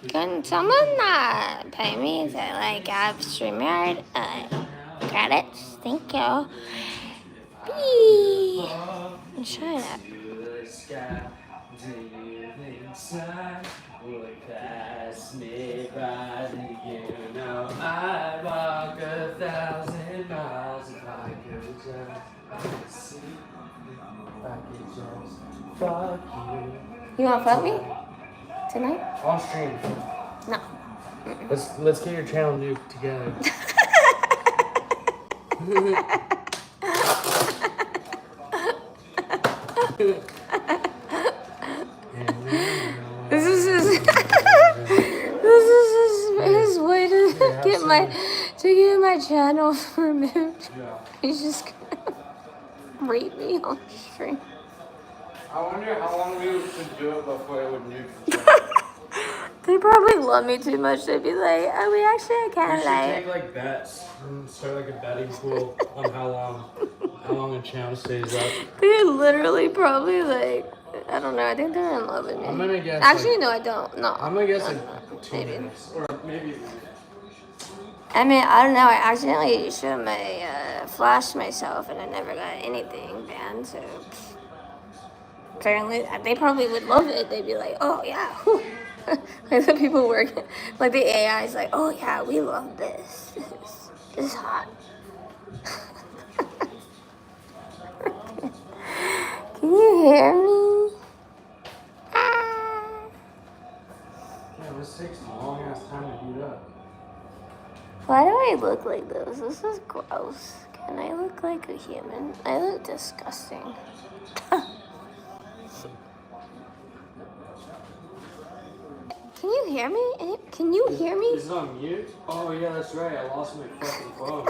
Can someone pay me to like have streamyard credits? Thank you. Bee. Shut up. Do you think time would pass me by? You know I'd walk 1,000 miles if I could just see. If I could just fuck you. You wanna fuck me tonight? On stream. No. Let's get your channel nuked together. This is his way to get my channel removed. He's just gonna rape me on stream. I wonder how long we would do it before it would nuke. They probably love me too much. They'd be like, oh, we actually kind of like. We should take like bets and start like a betting pool on how long a channel stays up. They literally probably like, I don't know. I think they're in love with me. I'm gonna guess. Actually, like, no, I don't. No. I'm gonna guess like 2 minutes, or maybe. I mean, I don't know. I accidentally showed my flash myself, and I never got anything banned. So apparently, they probably would love it. They'd be like, oh yeah. Whew. Like the people working, like the AI is like, oh yeah, we love this. This is hot. Can you hear me? Ah. Yeah, this takes a long ass time to heat up. Why do I look like this? This is gross. Can I look like a human? I look disgusting. Can you hear me? Can you hear me? Is it on mute? Oh yeah, that's right. I lost my fucking phone.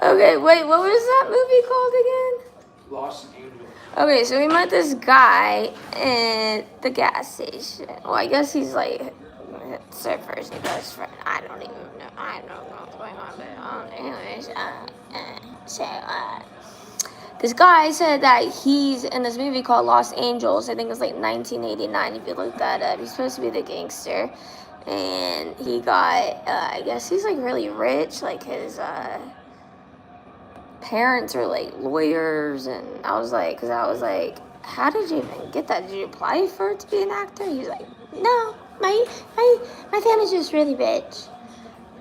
Okay, wait. What was that movie called again? Lost Angels. Okay, so we met this guy at the gas station. Well, I guess he's like surfer's new best friend. I don't even know. I don't know what's going on, but anyways, this guy said that he's in this movie called Los Angeles. I think it's like 1989. If you look that up, he's supposed to be the gangster, and he got. I guess he's like really rich. Like his parents are like lawyers, and I was like, how did you even get that? Did you apply for it to be an actor? He's like, no, my family's just really rich.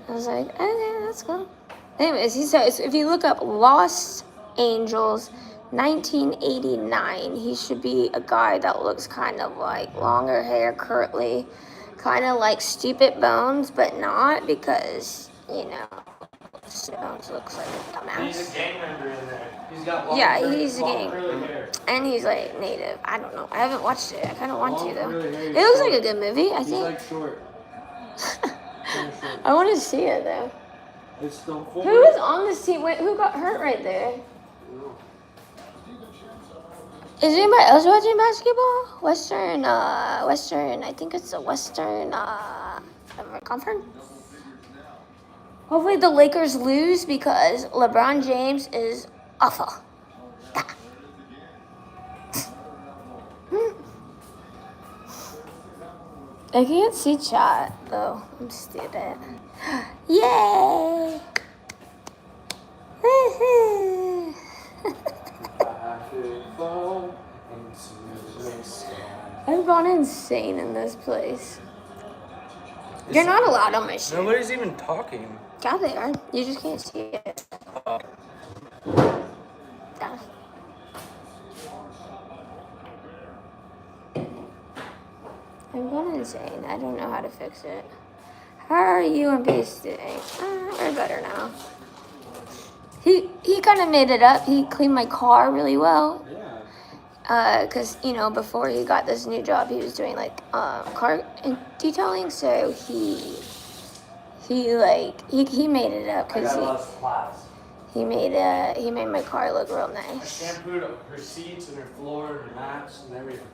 I was like, okay, that's cool. Anyways, he says if you look up Lost Angels 1989, he should be a guy that looks kind of like longer hair, curly, kind of like Stupid Bones, but not, because, you know, Stupid Bones looks like a dumbass. He's a gang member in there. He's got long he's a gang. And he's like native. I don't know. I haven't watched it. I kind of want to, though. It looks like a good movie, I think. He's like short. I want to see it, though. It's still full. Who is on the seat? Wait, who got hurt right there? Is anybody else watching basketball? Western, I think it's the Western, Conference? Hopefully the Lakers lose because LeBron James is awful. I can't see chat, though. I'm stupid. Yay! I've gone insane in this place. You're not allowed on my shit. Nobody's even talking. Yeah, they are. You just can't see it. Yeah. I've gone insane. I don't know how to fix it. How are you and Pace doing? We're better now. He kind of made it up. He cleaned my car really well. Yeah. Cause you know, before he got this new job, he was doing like car detailing. So he made it up because he made my car look real nice. I shampooed her seats and her floor and her mats and everything.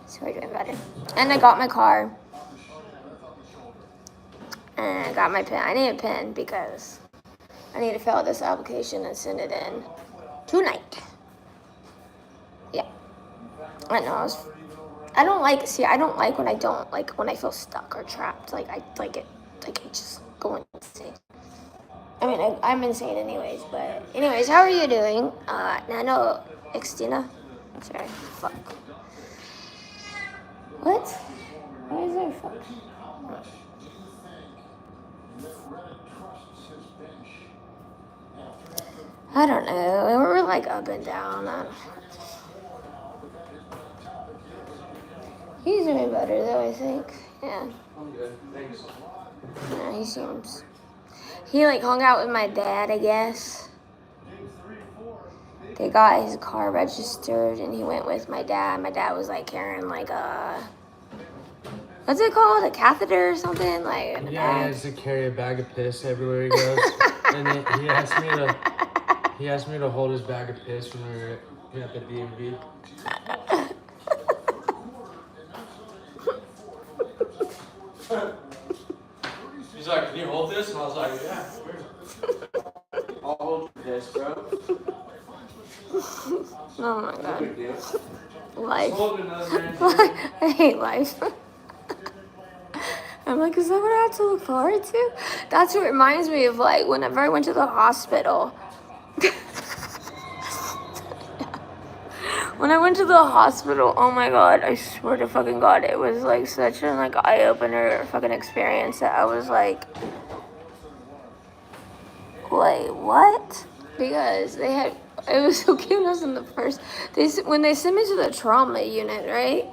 So we're doing better. And I got my car. And I got my pen. I need a pen because I need to fill out this application and send it in tonight. Yeah. I know. I don't like when I don't, like, when I feel stuck or trapped. Like, I just go insane. I mean, I'm insane anyways, but anyways, how are you doing? Nano Extina? Sorry, fuck. What? Why is there fuck? I don't know. We're like up and down. He's doing better though, I think. Yeah. I'm good, thanks. Yeah, he like hung out with my dad, I guess. They got his car registered and he went with my dad. My dad was like carrying like what's it called? A catheter or something? Like he has to carry a bag of piss everywhere he goes. And he asked me to hold his bag of piss when we were at the DMV. He's like, can you hold this? And I was like, yeah, sure. I'll hold your piss, bro. Oh my god. No big deal. Life. I hate life. I'm like, is that what I have to look forward to? That's what reminds me of, like, whenever I went to the hospital. When I went to the hospital, oh my god, I swear to fucking god, it was like such an like eye-opener fucking experience that I was like, wait, what? Because it was so cute. I was in the first, when they sent me to the trauma unit, right?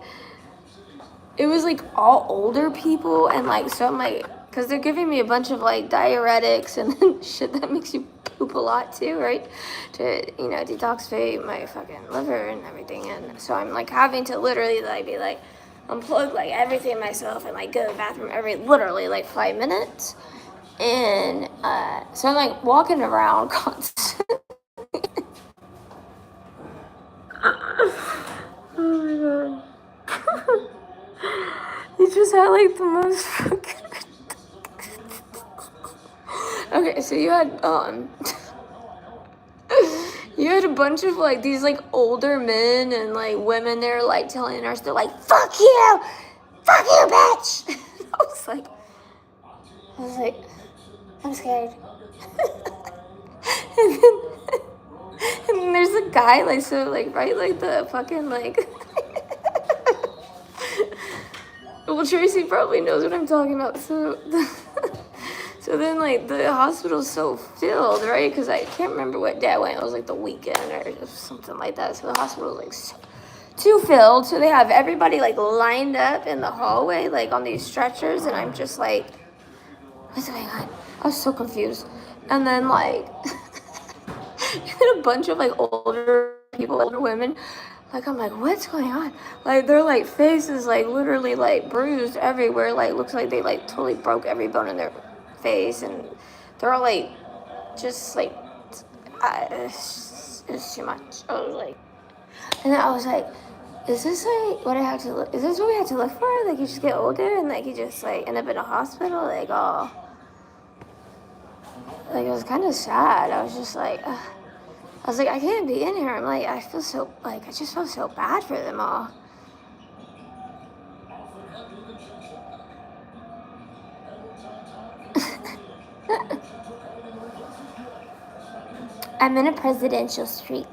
It was like all older people, and like, so I'm like, because they're giving me a bunch of like diuretics and then shit that makes you poop a lot too, right? To, you know, detoxify my fucking liver and everything. And so I'm like having to literally like be like, unplug like everything myself and like go to the bathroom every literally like 5 minutes. And so I'm like walking around constantly. Oh my god. You just had like the most fucking... Okay, so you had you had a bunch of like these like older men and like women. They're like telling the nurse, they're like, fuck you, bitch. I was like, I'm scared. and then there's a guy like, so like right like the fucking like well, Tracy probably knows what I'm talking about. So so then like the hospital's so filled, right? Because I can't remember what day I went. It was like the weekend or something like that. So the hospital was like too filled. So they have everybody like lined up in the hallway, like on these stretchers, and I'm just like, what's going on? I was so confused. And then like a bunch of like older people, older women. Like, I'm like, what's going on? Like, their, like, faces, like, literally, like, bruised everywhere. Like, looks like they, like, totally broke every bone in their face. And they're all, like, just, like, it's too much. I was like, and then I was like, is this, like, what I have to look, is this what we have to look for? Like, you just get older and, like, you just, like, end up in a hospital? Like, oh. Like, it was kind of sad. I was just like, ugh. I was like, I can't be in here. I'm like, I just feel so bad for them all. I'm in a presidential street.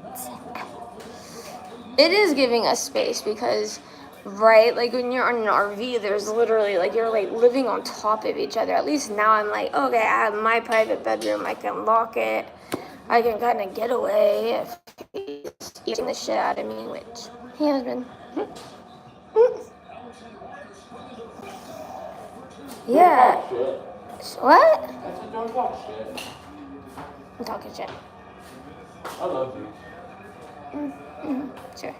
It is giving us space because, right, like when you're on an RV, there's literally, like, you're, like, living on top of each other. At least now I'm like, okay, I have my private bedroom. I can lock it. I can kind of get away if he's eating the shit out of me, which he has been. Yeah. What? I said, don't talk shit. I'm talking shit. I love you. Sure.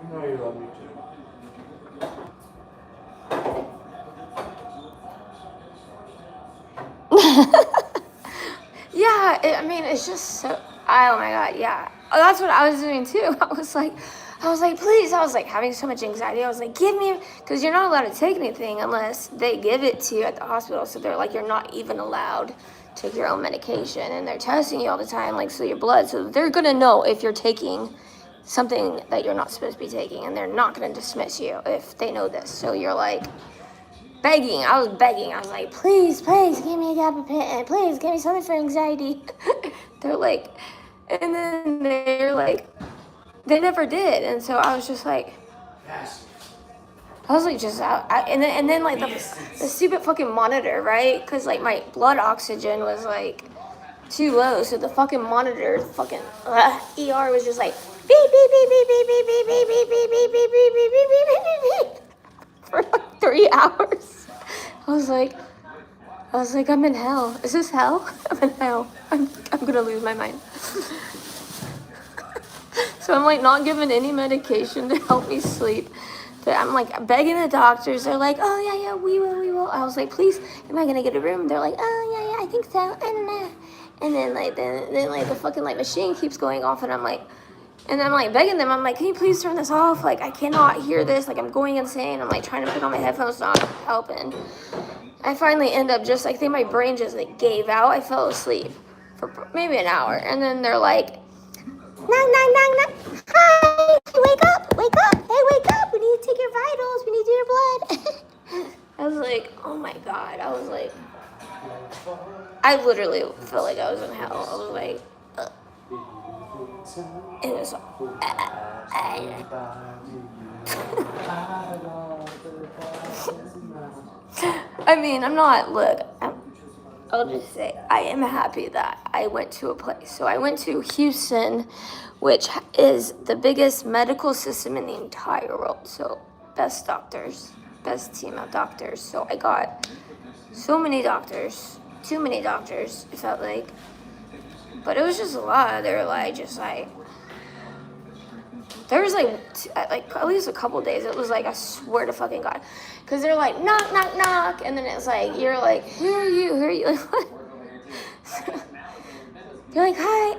You know you love me too. Yeah, I mean, it's just so, oh my god, yeah. Oh, that's what I was doing too. I was like, please. I was like having so much anxiety. I was like, give me, because you're not allowed to take anything unless they give it to you at the hospital. So they're like, you're not even allowed take your own medication, and they're testing you all the time, like, so your blood, so they're gonna know if you're taking something that you're not supposed to be taking, and they're not gonna dismiss you if they know this. So you're like begging. I was begging. I was like, please, please, give me a gabapentin. Please, give me something for anxiety. They're like, and then they're like, they never did, and so I was just like, I was like, just out, and then like the stupid fucking monitor, right? Because like my blood oxygen was like too low, so the fucking monitor, fucking ER was just like beep beep beep beep beep beep beep beep beep beep beep beep beep beep beep beep beep beep for like 3 hours. I was like, I'm in hell. Is this hell? I'm in hell. I'm gonna lose my mind. So I'm like not given any medication to help me sleep. But I'm like begging the doctors. They're like, oh yeah, we will. I was like, please, am I gonna get a room? They're like, oh yeah, I think so. I don't know. And then like the fucking like machine keeps going off, and I'm like begging them. I'm like, can you please turn this off? Like I cannot hear this. Like I'm going insane. I'm like trying to put on my headphones, not helping. I finally end up just, I think my brain just like gave out. I fell asleep for maybe an hour, and then they're like, knock. Hi, wake up. Hey, wake up. We need to take your vitals. We need to do your blood. I was like, oh my God. I was like, I literally felt like I was in hell. I was like, it was, I mean, I'll just say, I am happy that I went to a place. So I went to Houston, which is the biggest medical system in the entire world. So best doctors, best team of doctors. So I got so many doctors, too many doctors, it felt like. But it was just a lot. They were like, there was like at least a couple days. It was like, I swear to fucking God. Because they're like, knock. And then it's like, you're like, who are you? Like, what? You're like, hi,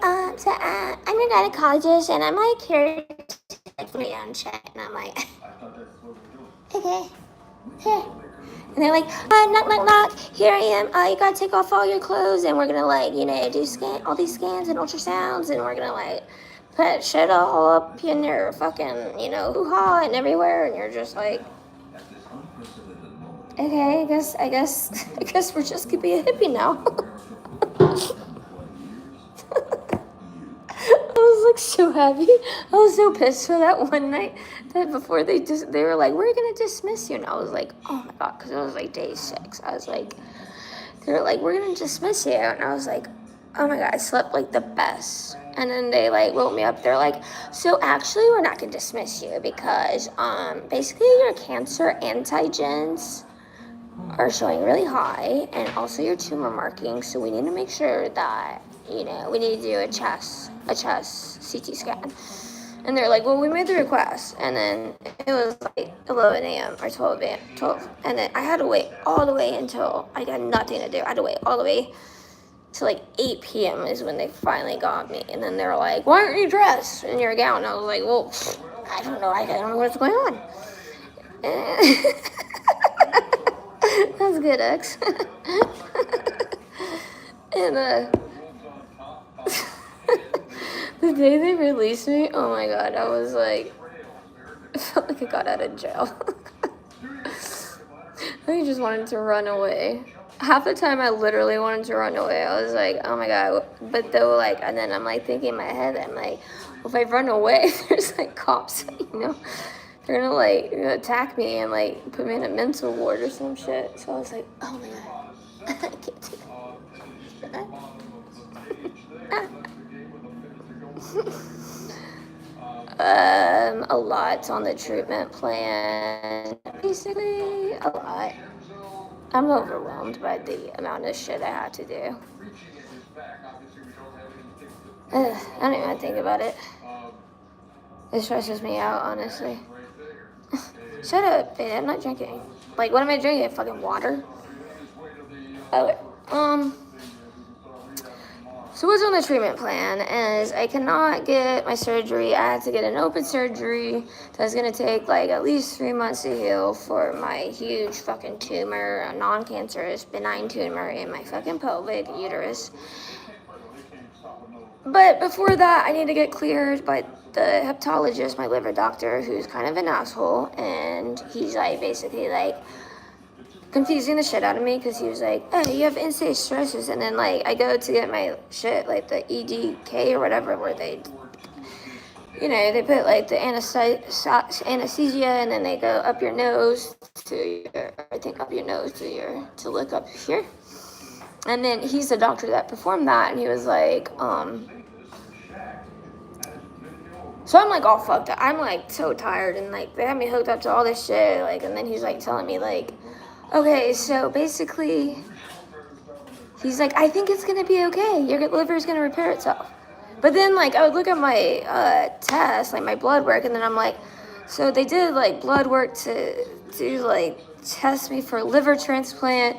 I'm your gynecologist, and I'm like here to do my own shit. And I'm like, okay, here. And they're like, knock. Here I am. You gotta take off all your clothes, and we're gonna like, do all these scans and ultrasounds, and we're gonna like put shit all up in your fucking, hoo-ha and everywhere, and you're just like, okay, I guess we're just gonna be a hippie now. I was like so happy. I was so pissed for that one night that before they were like, we're gonna dismiss you, and I was like, oh my God, because it was like day 6. I was like, they were like, we're gonna dismiss you, and I was like, oh my God, I slept like the best. And then they like woke me up. They're like, so actually we're not gonna dismiss you because basically your cancer antigens are showing really high, and also your tumor markings. So we need to make sure that we need to do a chest CT scan. And they're like, well, we made the request. And then it was like 11 a.m. or 12. And then I had to wait all the way until I had nothing to do. I had to wait all the way to like 8 p.m. is when they finally got me. And then they were like, why aren't you dressed in your gown? And I was like, well, I don't know. I don't know what's going on. That's good, X. And the day they released me, oh my God, I was like, I felt like I got out of jail. I just wanted to run away. Half the time I literally wanted to run away. I was like, oh my God. But though, like, and then I'm like thinking in my head, I'm like, well, if I run away, there's like cops, they're gonna like attack me and like put me in a mental ward or some shit. So I was like, oh my God, I can't do that. A lot on the treatment plan. Basically, a lot. I'm overwhelmed by the amount of shit I had to do. I don't even think about it. It stresses me out, honestly. Shut up, babe. I'm not drinking. Like, what am I drinking? Fucking water? Okay. So So what's on the treatment plan is I cannot get my surgery. I had to get an open surgery that's going to take like at least 3 months to heal for my huge fucking tumor, a non-cancerous benign tumor in my fucking pelvic uterus. But before that, I need to get cleared by the hepatologist, my liver doctor, who's kind of an asshole, and he's like basically like confusing the shit out of me because he was like, "Hey, you have end-stage stresses," and then like I go to get my shit like the EDK or whatever, where they, you know, they put like the anesthesia, and then they go up your nose to your, I think up your nose to look up here, and then he's the doctor that performed that, and he was like, So I'm like all fucked up. I'm like so tired, and like they had me hooked up to all this shit, like, and then he's like telling me like, okay, so basically, he's like, I think it's gonna be okay. Your liver's gonna repair itself. But then like I would look at my test, like my blood work, and then I'm like, so they did like blood work to like test me for liver transplant,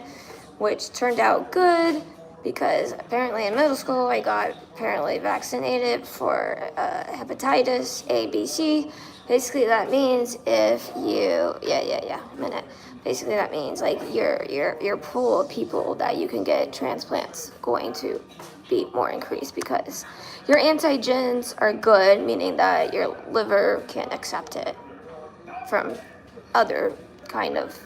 which turned out good. Because apparently in middle school I got apparently vaccinated for hepatitis A, B, C. Basically that means if you, Basically that means like your pool of people that you can get transplants going to be more increased because your antigens are good, meaning that your liver can accept it from other kind of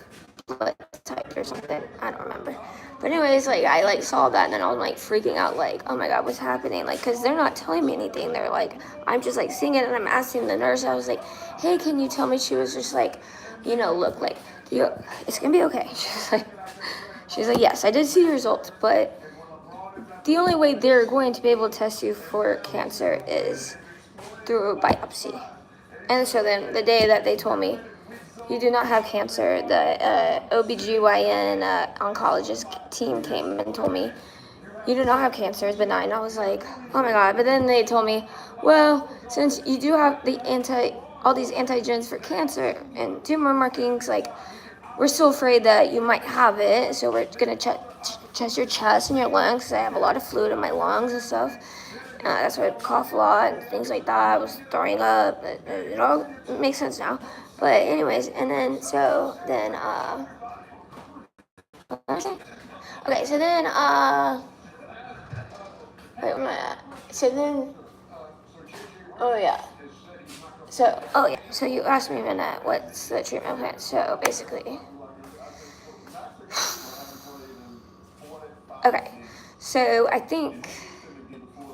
blood type or something. I don't remember. But anyways, like I like saw that and then I was like freaking out, like, oh my god, what's happening? Like, cause they're not telling me anything. They're like, I'm just like seeing it and I'm asking the nurse. I was like, hey, can you tell me? She was just like, you know, look, like, it's gonna be okay. She's like, yes, I did see your results, but the only way they're going to be able to test you for cancer is through a biopsy. And so then the day that they told me, you do not have cancer, the OBGYN oncologist team came and told me, you do not have cancer, it's benign. I was like, oh my god. But then they told me, well, since you do have all these antigens for cancer and tumor markings, like, we're still afraid that you might have it, so we're gonna test your chest and your lungs, because I have a lot of fluid in my lungs and stuff. That's why I cough a lot and things like that. I was throwing up. It all makes sense now. But anyways, and then, so then, what was I saying? Okay, so then, wait, where am I at? So then, so you asked me, Vanette, what's the treatment plan? So basically, okay, so I think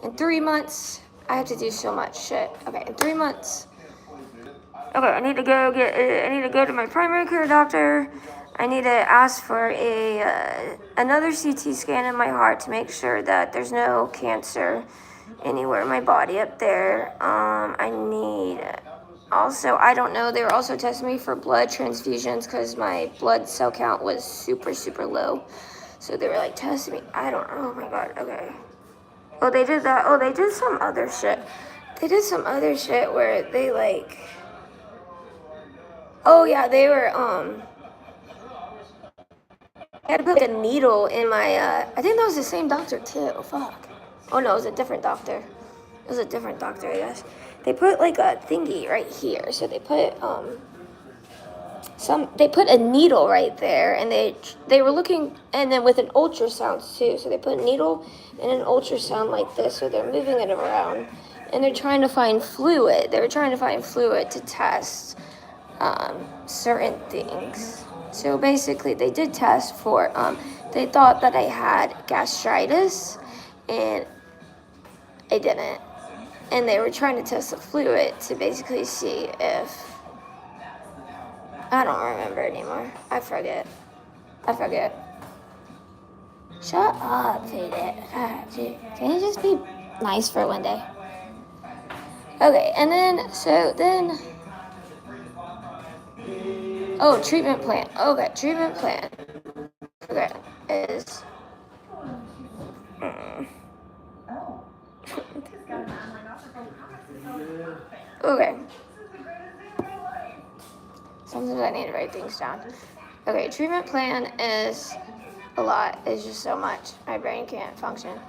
in 3 months, I have to do so much shit. Okay, in 3 months, okay, I need to go to my primary care doctor. I need to ask for another CT scan in my heart to make sure that there's no cancer anywhere in my body up there. I don't know, they were also testing me for blood transfusions because my blood cell count was super, super low. So they were like testing me. Oh my god, okay. Oh, they did that. Oh, they did some other shit. They did some other shit where they like, oh yeah, they were, I had to put a needle in my, I think that was the same doctor too, fuck. Oh no, it was a different doctor. It was a different doctor, I guess. They put like a thingy right here, so they put, they put a needle right there, and they were looking, and then with an ultrasound too, so they put a needle and an ultrasound like this, so they're moving it around, and they're trying to find fluid. They were trying to find fluid to test certain things. So basically, they did test for, they thought that I had gastritis, and I didn't. And they were trying to test the fluid to basically see if, I don't remember anymore. I forget. Shut up, Faded. God, dude. Can you just be nice for one day? Okay, and then, oh, treatment plan. Okay, treatment plan. Okay, is, okay. Sometimes I need to write things down. Okay, treatment plan is a lot. It's just so much. My brain can't function.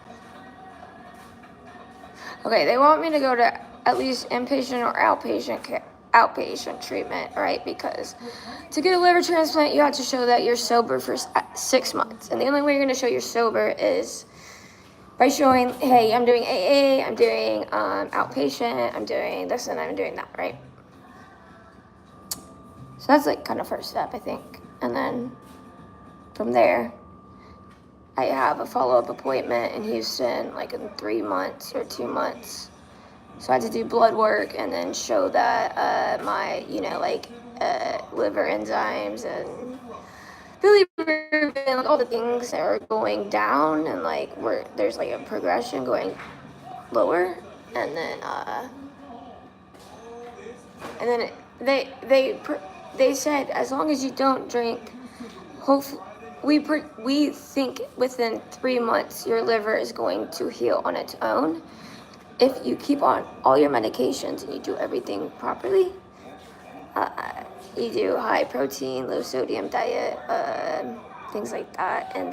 Okay, they want me to go to at least inpatient or outpatient treatment, right? Because to get a liver transplant, you have to show that you're sober for 6 months. And the only way you're going to show you're sober is by showing, hey, I'm doing AA, I'm doing outpatient, I'm doing this and I'm doing that, right? So that's like kind of first step, I think. And then from there, I have a follow-up appointment in Houston, like in 3 months or 2 months. So I had to do blood work and then show that my, liver enzymes and bilirubin, like all the things are going down, and like there's like a progression going lower, and then they said as long as you don't drink, hopefully. We think within 3 months your liver is going to heal on its own if you keep on all your medications and you do everything properly. You do high protein, low sodium diet, things like that, and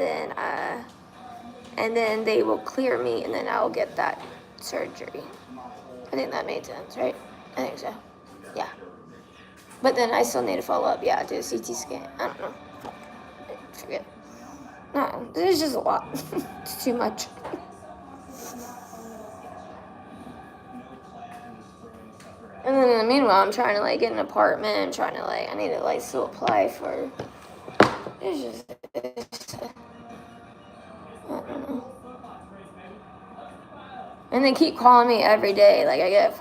then they will clear me, and then I'll get that surgery. I think that made sense, right? I think so. Yeah. But then I still need to follow up. Yeah, do a CT scan. I don't know. Forget. No, there's just a lot. It's too much. And then in the meanwhile, I'm trying to like get an apartment. I'm trying to I need to still apply for. It's I don't know. And they keep calling me every day. Like I get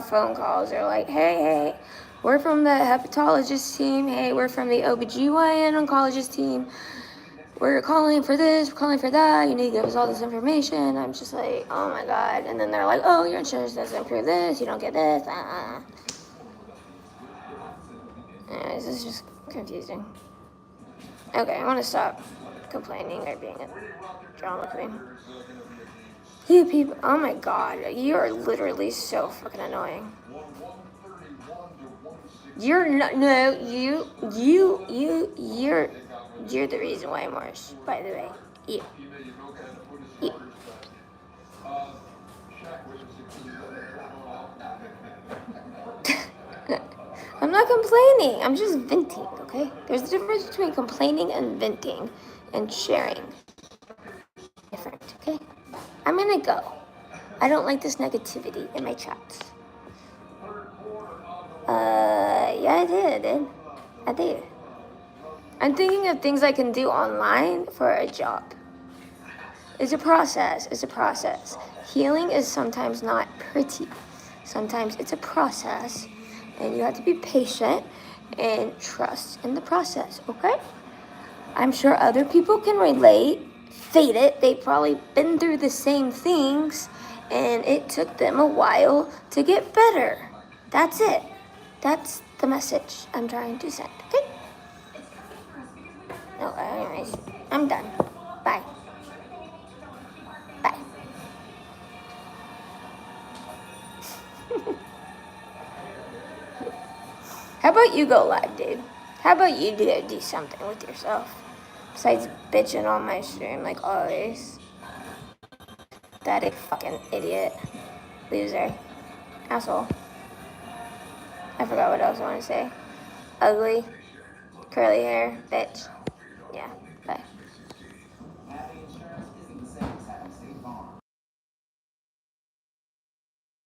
phone calls. They're like, hey, we're from the hepatologist team. Hey, we're from the OBGYN oncologist team. We're calling for this, we're calling for that. You need to give us all this information. I'm just like, oh my God. And then they're like, oh, your insurance doesn't approve this. You don't get this. Anyways, this is just confusing. Okay, I want to stop complaining or being a drama queen. You people, oh my God, you are literally so fucking annoying. You're not, no, you're the reason why I'm worse, by the way. You. I'm not complaining. I'm just venting, okay? There's a difference between complaining and venting and sharing. Different, okay? I'm gonna go. I don't like this negativity in my chats. Yeah, I did. I did. I'm thinking of things I can do online for a job. It's a process. Healing is sometimes not pretty. Sometimes it's a process, and you have to be patient and trust in the process, okay? I'm sure other people can relate, fade it. They've probably been through the same things, and it took them a while to get better. That's it. That's the message I'm trying to send, okay? No, anyways, I'm done. Bye. Bye. How about you go live, dude? How about you do something with yourself? Besides bitching on my stream like always. Pathetic fucking idiot. Loser. Asshole. I forgot what else I want to say. Ugly. Curly hair. Bitch. Yeah.